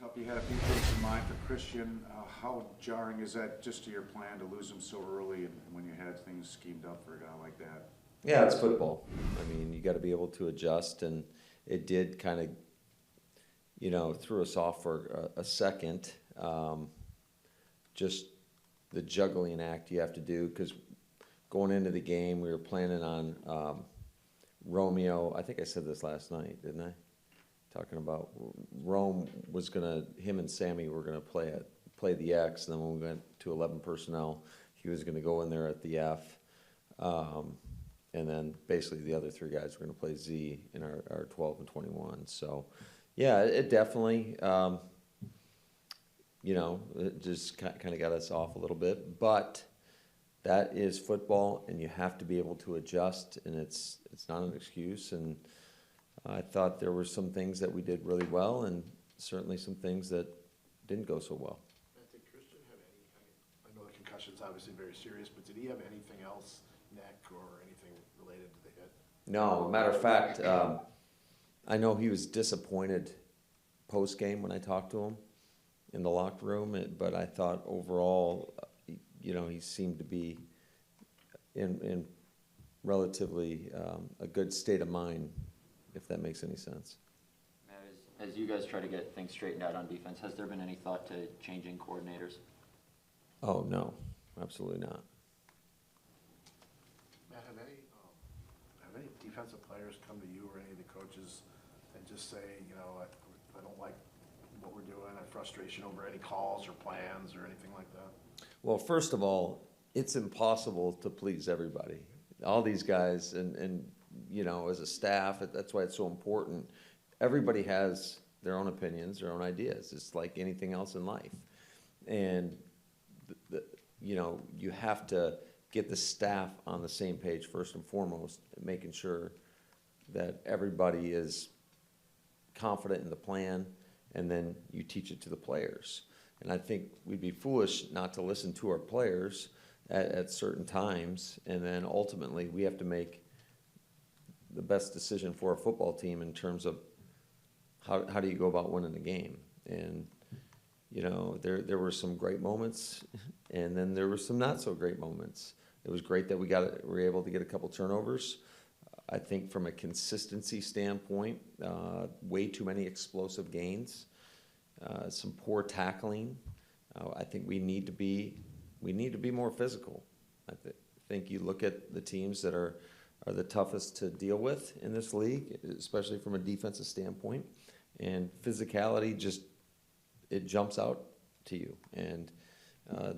Tough. You had a few things in mind for Christian. How jarring is that just to your plan to lose him so early and when you had things schemed up for a guy like that? Yeah, it's football. I mean, you got to be able to adjust, and it did kind of, threw us off for a second. Just the juggling act you have to do, because going into the game, we were planning on Romeo. I think I said this last night, didn't I? Talking about Rome was him and Sammy were gonna play the X, and then when we went to 11 personnel, he was gonna go in there at the F, and then basically the other three guys were gonna play Z in our 12 and 21. So, yeah, it definitely, it just kind of got us off a little bit, but that is football, and you have to be able to adjust, and it's not an excuse. And I thought there were some things that we did really well, and certainly some things that didn't go so well. Did Christian have I know the concussion's obviously very serious, but did he have anything else, neck or anything related to the hit? No, matter of fact, I know he was disappointed post-game when I talked to him in the locker room, but I thought overall, he seemed to be in relatively a good state of mind, if that makes any sense. Matt, as you guys try to get things straightened out on defense, has there been any thought to changing coordinators? Oh, no, absolutely not. Matt, have any defensive players come to you or any of the coaches and just say, I don't like what we're doing, I have frustration over any calls or plans or anything like that? Well, first of all, it's impossible to please everybody. All these guys and as a staff, that's why it's so important. Everybody has their own opinions, their own ideas. It's like anything else in life. And, you have to get the staff on the same page first and foremost, making sure that everybody is confident in the plan, and then you teach it to the players. And I think we'd be foolish not to listen to our players at certain times, and then ultimately we have to make the best decision for a football team in terms of how do you go about winning the game. And there were some great moments, and then there were some not so great moments. It was great that we were able to get a couple turnovers. I think from a consistency standpoint, way too many explosive gains, some poor tackling. I think we need to be more physical. I think you look at the teams that are the toughest to deal with in this league, especially from a defensive standpoint, and physicality it jumps out to you. And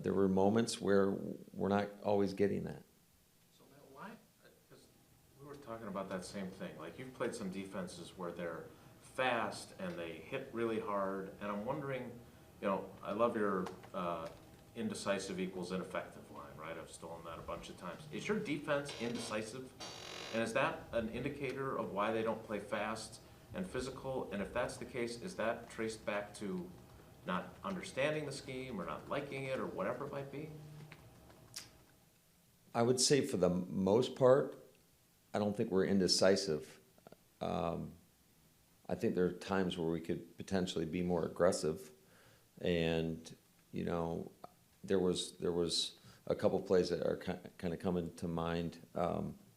there were moments where we're not always getting that. So Matt, why? Because we were talking about that same thing. Like, you've played some defenses where they're fast and they hit really hard, and I'm wondering, I love your indecisive equals ineffective line, right? I've stolen that a bunch of times. Is your defense indecisive? And is that an indicator of why they don't play fast and physical? And if that's the case, is that traced back to not understanding the scheme or not liking it or whatever it might be? I would say for the most part, I don't think we're indecisive. I think there are times where we could potentially be more aggressive, and there was a couple plays that are kind of coming to mind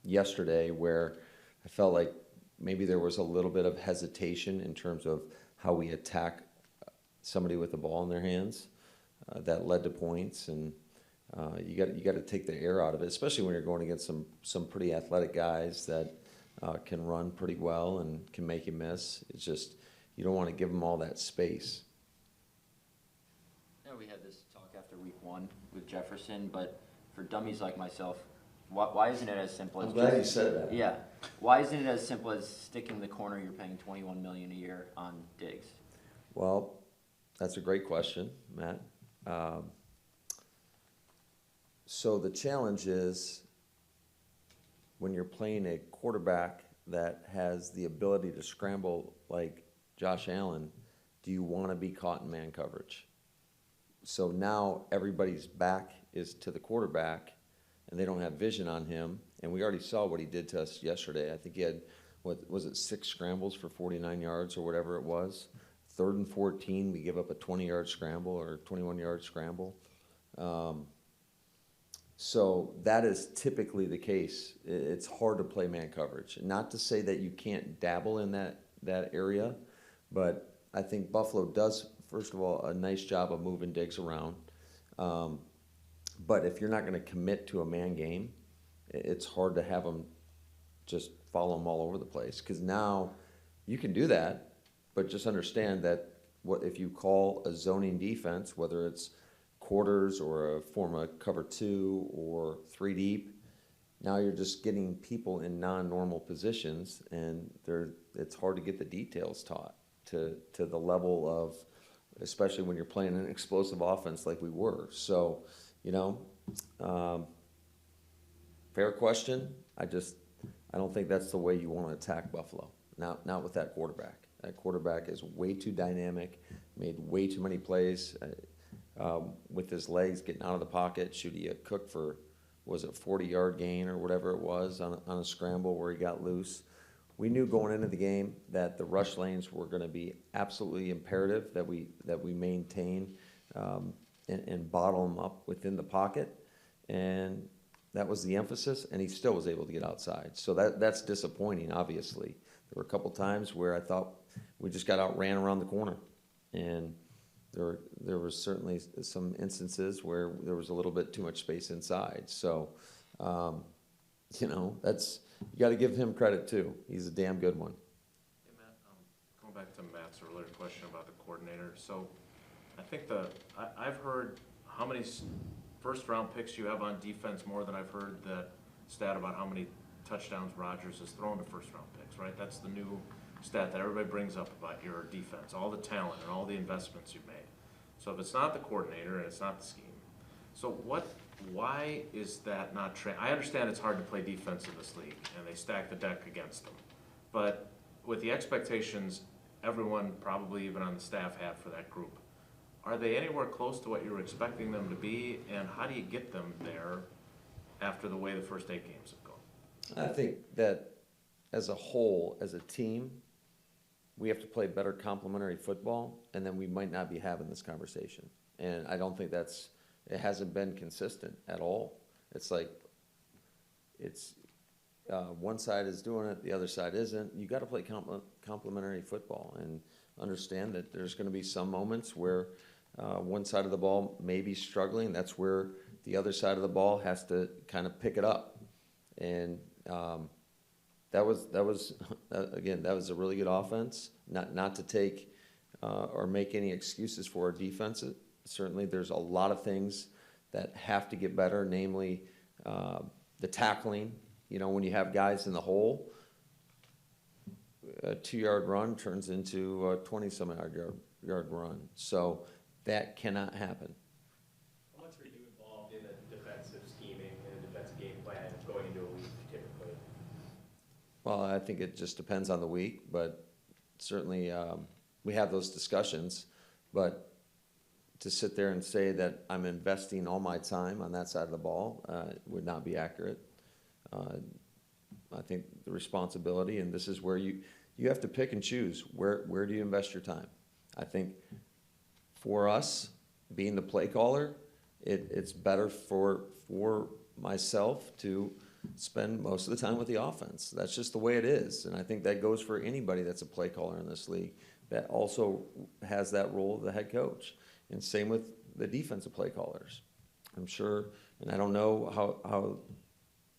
yesterday where I felt like maybe there was a little bit of hesitation in terms of how we attack somebody with the ball in their hands that led to points, and you got to take the air out of it, especially when you're going against some pretty athletic guys that can run pretty well and can make you miss. It's just you don't want to give them all that space. We had this talk after week 1 with Jefferson, but for dummies like myself, why isn't it as simple as? I'm glad you said that. Yeah, why isn't it as simple as sticking the corner you're paying $21 million a year on Diggs? Well, that's a great question, Matt. So the challenge is when you're playing a quarterback that has the ability to scramble like Josh Allen, do you want to be caught in man coverage? So now everybody's back is to the quarterback, and they don't have vision on him. And we already saw what he did to us yesterday. I think he had, 6 scrambles for 49 yards or whatever it was. 3rd and 14, we give up a 20-yard scramble or 21-yard scramble. So that is typically the case. It's hard to play man coverage. Not to say that you can't dabble in that area, but I think Buffalo does, first of all, a nice job of moving Diggs around. But if you're not going to commit to a man game, it's hard to have them just follow them all over the place. Because now you can do that, but just understand that if you call a zoning defense, whether it's quarters or a form of cover 2 or 3 deep, now you're just getting people in non-normal positions, and it's hard to get the details taught to the level of, especially when you're playing an explosive offense like we were. So, fair question. I don't think that's the way you want to attack Buffalo. Not with that quarterback. That quarterback is way too dynamic, made way too many plays with his legs getting out of the pocket. Should he have cooked for, was it 40-yard gain or whatever it was on a scramble where he got loose? We knew going into the game that the rush lanes were going to be absolutely imperative, that we maintain and bottle them up within the pocket, and that was the emphasis, and he still was able to get outside. So that's disappointing, obviously. There were a couple times where I thought we just got outran around the corner, and there was certainly some instances where there was a little bit too much space inside. So, that's, you got to give him credit too. He's a damn good one. Hey, Matt, going back to Matt's earlier question about the coordinator. So I think I've heard how many first-round picks you have on defense more than I've heard the stat about how many touchdowns Rodgers has thrown to first-round picks, right? That's the new stat that everybody brings up about your defense, all the talent and all the investments you've made. So if it's not the coordinator and it's not the scheme, so why is that not I understand it's hard to play defense in this league, and they stack the deck against them. But with the expectations everyone, probably even on the staff, had for that group, are they anywhere close to what you were expecting them to be, and how do you get them there after the way the first 8 games have gone? I think that as a whole, as a team, we have to play better complementary football, and then we might not be having this conversation. And I don't think it hasn't been consistent at all. It's like, one side is doing it, the other side isn't. You got to play complementary football and understand that there's going to be some moments where one side of the ball may be struggling. That's where the other side of the ball has to kind of pick it up. And that was again, that was a really good offense. Not to take or make any excuses for our defense. Certainly, there's a lot of things that have to get better, namely the tackling. When you have guys in the hole, a 2-yard run turns into a 20-some-yard run. So that cannot happen. How much are you involved in the defensive scheming and the defensive game plan going into a week typically? Well, I think it just depends on the week, but certainly we have those discussions. But to sit there and say that I'm investing all my time on that side of the ball would not be accurate. I think the responsibility, and this is where you have to pick and choose where do you invest your time. I think for us, being the play caller, it's better for myself to spend most of the time with the offense. That's just the way it is, and I think that goes for anybody that's a play caller in this league that also has that role of the head coach. And same with the defensive play callers. I'm sure, and I don't know how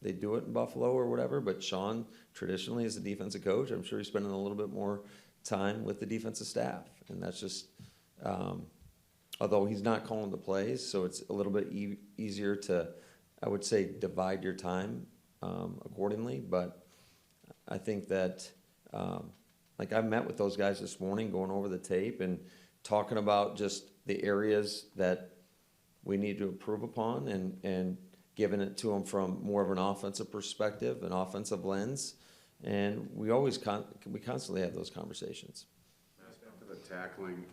they do it in Buffalo or whatever, but Sean traditionally is the defensive coach. I'm sure he's spending a little bit more time with the defensive staff. And that's just, although he's not calling the plays, so it's a little bit easier to, I would say, divide your time accordingly. But I think that, like I met with those guys this morning going over the tape and talking about just the areas that we need to improve upon and giving it to them from more of an offensive perspective, an offensive lens. And we always we constantly have those conversations. After the tackling,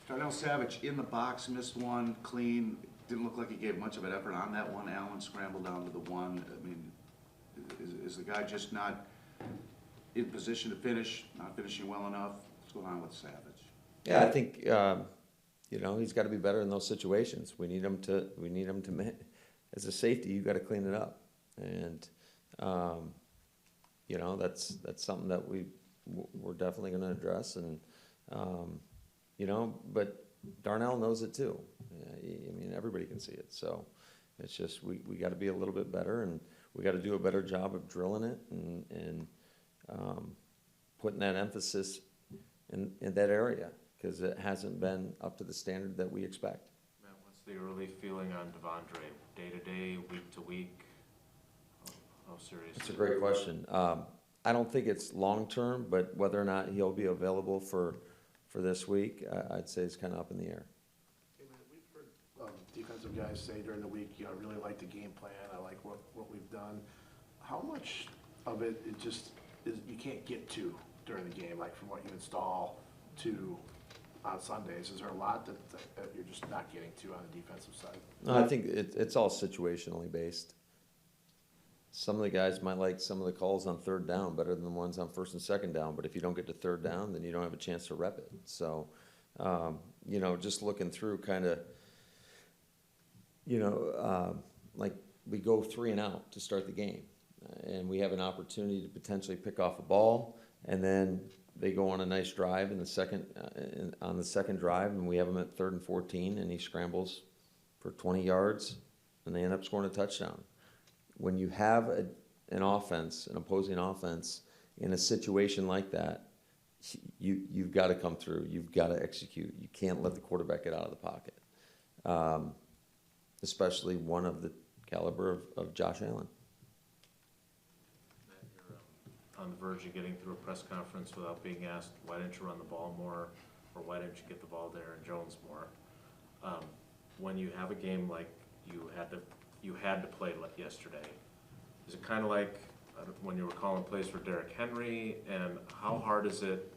Darnell Savage in the box, missed one, clean. Didn't look like he gave much of an effort on that one. Allen scrambled down to the one. I mean, is the guy just not in position to finish, not finishing well enough? going on with Savage? Yeah, I think, you know, he's gotta be better in those situations. We need him to, as a safety, you gotta clean it up. And, you know, that's something that we're definitely gonna address and, you know, but Darnell knows it too. I mean, everybody can see it, so it's just, we gotta be a little bit better and we gotta do a better job of drilling it and putting that emphasis in that area, because it hasn't been up to the standard that we expect. Matt, what's the early feeling on De'Vondre? Day to day, week to week? How serious? It's a great question. I don't think it's long-term, but whether or not he'll be available for this week, I'd say it's kind of up in the air. Hey, man, we've heard defensive guys say during the week, you know, I really like the game plan, I like what we've done. How much of it just is you can't get to during the game, like from what you install to on Sundays? Is there a lot that you're just not getting to on the defensive side? No, I think it's all situationally based. Some of the guys might like some of the calls on third down better than the ones on first and second down, but if you don't get to third down, then you don't have a chance to rep it. So, you know, just looking through kind of, you know, like we go 3 and out to start the game, and we have an opportunity to potentially pick off a ball, and then they go on a nice drive in the second, on the second drive, and we have them at 3rd and 14, and he scrambles for 20 yards, and they end up scoring a touchdown. When you have an offense, an opposing offense, in a situation like that, you've got to come through. You've got to execute. You can't let the quarterback get out of the pocket, especially one of the caliber of Josh Allen. Matt, you're on the verge of getting through a press conference without being asked, why didn't you run the ball more, or why didn't you get the ball there and Jones more? When you have a game like you had to play like yesterday, is it kind of like when you were calling plays for Derrick Henry, and how hard is it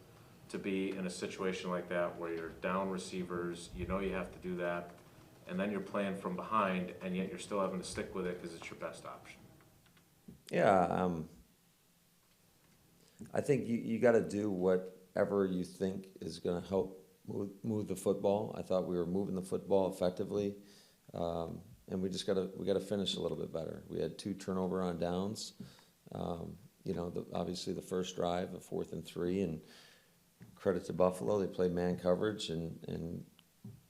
to be in a situation like that where you're down receivers, you know you have to do that, and then you're playing from behind, and yet you're still having to stick with it because it's your best option? Yeah, I think you got to do whatever you think is going to help move the football. I thought we were moving the football effectively, and we got to finish a little bit better. We had 2 turnover on downs. You know, obviously the first drive, a 4th and 3, and credit to Buffalo, they played man coverage and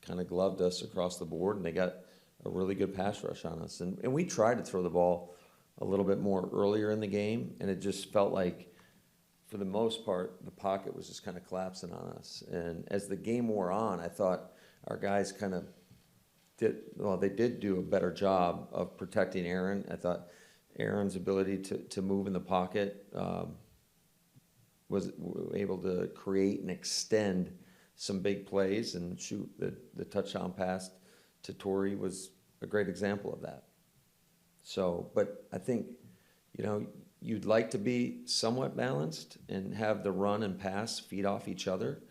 kind of gloved us across the board, and they got a really good pass rush on us. And we tried to throw the ball a little bit more earlier in the game, and it just felt like, for the most part, the pocket was just kind of collapsing on us. And as the game wore on, I thought our guys kind of they did do a better job of protecting Aaron. I thought Aaron's ability to move in the pocket was able to create and extend some big plays and shoot. The touchdown pass to Torrey was a great example of that. So, but I think, you know, you'd like to be somewhat balanced and have the run and pass feed off each other.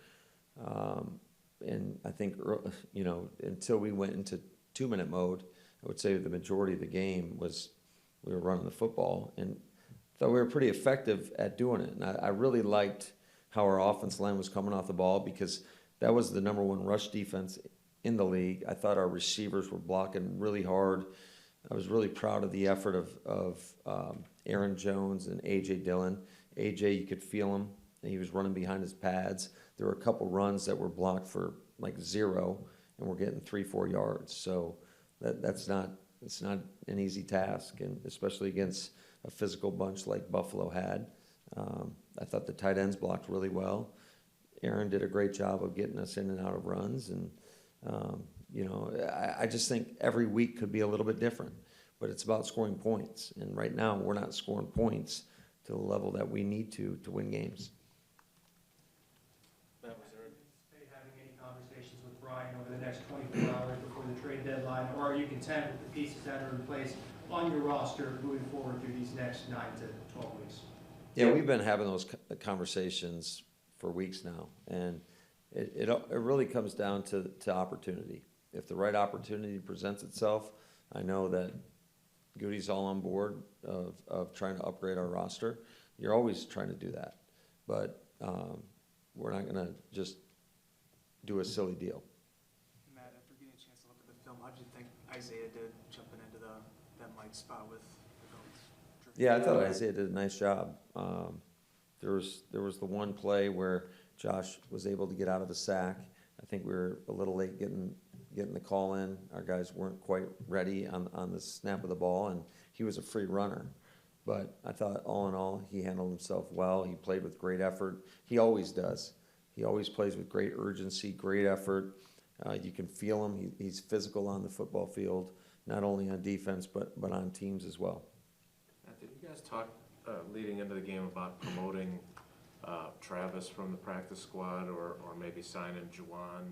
And I think, you know, until we went into 2-minute mode, I would say the majority of the game was we were running the football, and thought we were pretty effective at doing it. And I really liked how our offensive line was coming off the ball, because that was the #1 rush defense in the league. I thought our receivers were blocking really hard. I was really proud of the effort of Aaron Jones and A.J. Dillon. A.J., you could feel him. He was running behind his pads. There were a couple runs that were blocked for like 0, and we're getting 3-4 yards. So it's not an easy task, and especially against a physical bunch like Buffalo had. I thought the tight ends blocked really well. Aaron did a great job of getting us in and out of runs, and you know, I just think every week could be a little bit different, but it's about scoring points. And right now, we're not scoring points to the level that we need to win games. Anticipate having any conversations with Brian over the next 24 hours before the trade deadline, or are you content with the pieces that are in place on your roster moving forward through these next 9 to 12 weeks? Yeah, we've been having those conversations for weeks now, and it really comes down to opportunity. If the right opportunity presents itself, I know that Goody's all on board of trying to upgrade our roster. You're always trying to do that, but we're not gonna just do a silly deal. Matt, after getting a chance to look at the film, how did you think Isaiah did jumping into that Mike spot with the Yeah, I thought Isaiah did a nice job. There was the one play where Josh was able to get out of a sack. I think we were a little late getting the call in. Our guys weren't quite ready on the snap of the ball, and he was a free runner. But I thought all in all, he handled himself well. He played with great effort. He always does. He always plays with great urgency, great effort. You can feel him. He's physical on the football field, not only on defense, but on teams as well. Did you guys talk leading into the game about promoting Travis from the practice squad, or maybe signing Juwan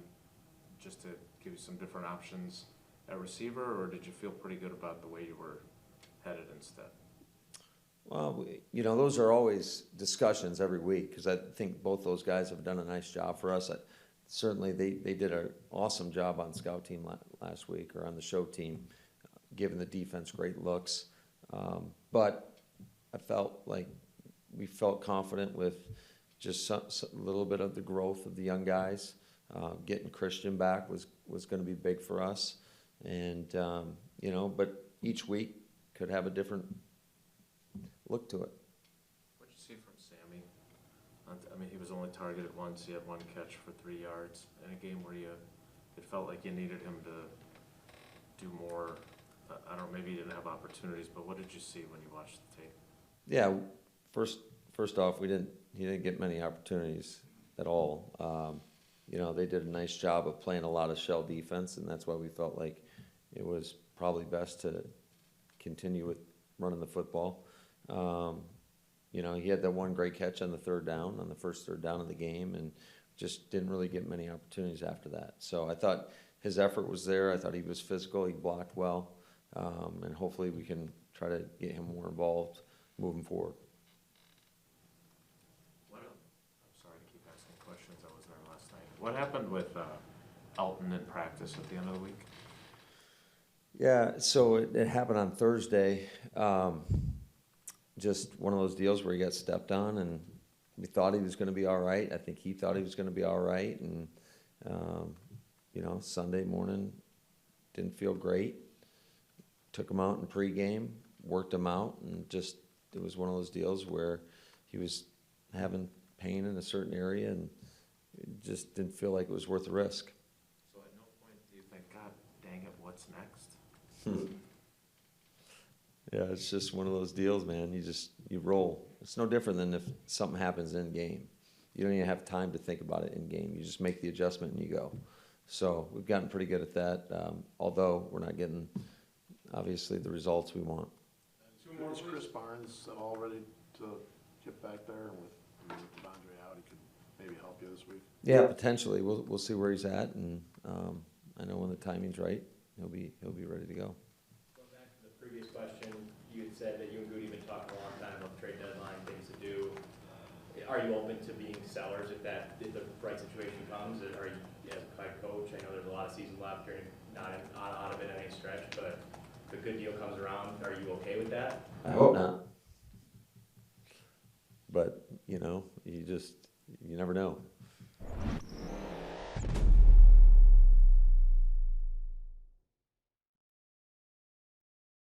just to give you some different options at receiver, or did you feel pretty good about the way you were headed instead? Well, those are always discussions every week, because I think both those guys have done a nice job for us. Certainly, they did an awesome job on scout team last week, or on the show team, giving the defense great looks. But I felt like we felt confident with just a little bit of the growth of the young guys. Getting Christian back was going to be big for us. And, but each week could have a different look to it. What'd you see from Sammy? I mean, he was only targeted once. He had one catch for 3 yards in a game where it felt like you needed him to do more. I don't know, maybe he didn't have opportunities, but what did you see when you watched the tape? Yeah, first off, he didn't get many opportunities at all. They did a nice job of playing a lot of shell defense, and that's why we felt like it was probably best to continue with running the football. He had that one great catch on the first third down of the game, and just didn't really get many opportunities after that. So I thought his effort was there. I thought he was physical. He blocked well, and hopefully we can try to get him more involved moving forward. I'm sorry to keep asking questions. I wasn't there last night. What happened with Elton in practice at the end of the week? Yeah, so it happened on Thursday. Just one of those deals where he got stepped on, and we thought he was going to be all right. I think he thought he was going to be all right, and Sunday morning didn't feel great. Took him out in pregame, worked him out, and just it was one of those deals where he was having pain in a certain area, and it just didn't feel like it was worth the risk. So at no point do you think, God dang it, what's next? Yeah, it's just one of those deals, man. You roll. It's no different than if something happens in game. You don't even have time to think about it in game. You just make the adjustment and you go. So we've gotten pretty good at that, although we're not getting, obviously, the results we want. Is Chris Barnes at all ready to get back there? With De'Vondre out, he could maybe help you this week? Yeah, potentially. We'll see where he's at, and I know when the timing's right, he'll be ready to go. Going back to the previous question, you had said that you and Goody have been talking a long time about the trade deadline, things to do. Are you open to being sellers if the right situation comes? Are you, as a head coach, I know there's a lot of season left, you're not out of it in any stretch, but if a good deal comes around, are you okay with that? I hope not. But, you never know.